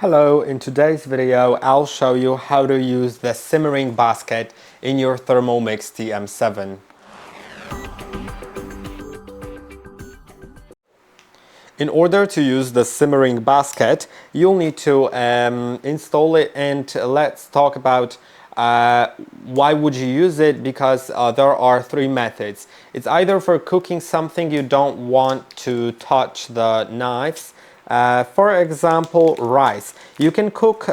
Hello, in today's video I'll show you how to use the simmering basket in your Thermomix TM7. In order to use the simmering basket, you'll need to install it, and let's talk about why would you use it, because there are three methods. It's either for cooking something you don't want to touch the knives. For example, rice. You can cook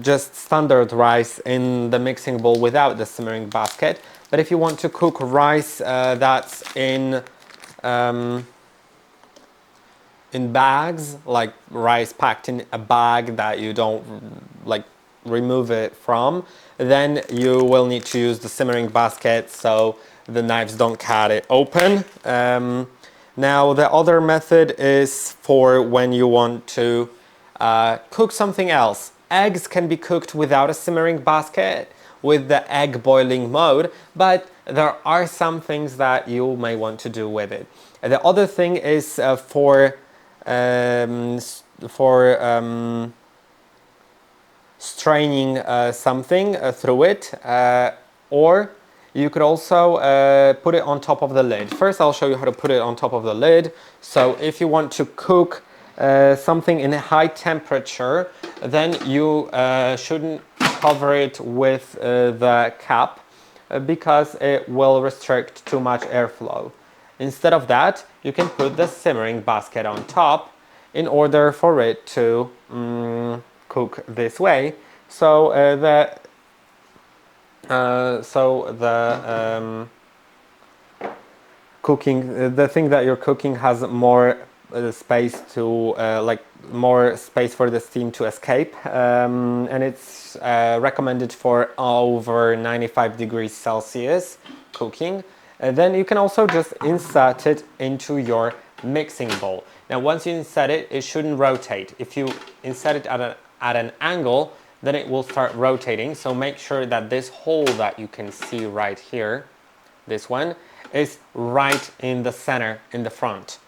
just standard rice in the mixing bowl without the simmering basket, but if you want to cook rice that's in bags, like rice packed in a bag that you don't remove it from, then you will need to use the simmering basket so the knives don't cut it open. Now the other method is for when you want to cook something else. Eggs can be cooked without a simmering basket with the egg boiling mode, but there are some things that you may want to do with it. The other thing is for straining something through it, or you could also put it on top of the lid. First I'll show you how to put it on top of the lid. So if you want to cook something in a high temperature, then you shouldn't cover it with the cap because it will restrict too much airflow. Instead of that, you can put the simmering basket on top in order for it to cook this way. So the thing that you're cooking has more space to more space for the steam to escape, and it's recommended for over 95 degrees Celsius cooking. And then you can also just insert it into your mixing bowl. Now once you insert it, it shouldn't rotate. If you insert it at an angle, then it will start rotating. So make sure that this hole that you can see right here, this one, is right in the center, in the front.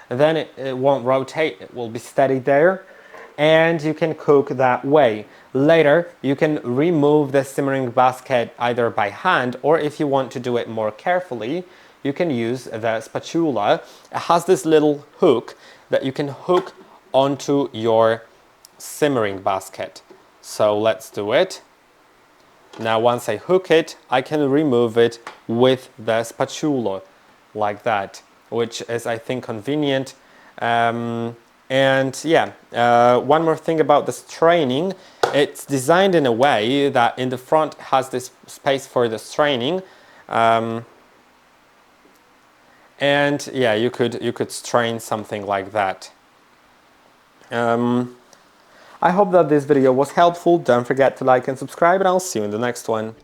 And then it won't rotate, it will be steady there, and you can cook that way. Later, you can remove the simmering basket either by hand, or if you want to do it more carefully, you can use the spatula. It has this little hook that you can hook onto your simmering basket. So let's do it. Now once I hook it, I can remove it with the spatula, like that, which is, I think, convenient. And yeah, one more thing about the straining. It's designed in a way that in the front has this space for the straining, and yeah, you could strain something like that. I hope that this video was helpful. Don't forget to like and subscribe, and I'll see you in the next one.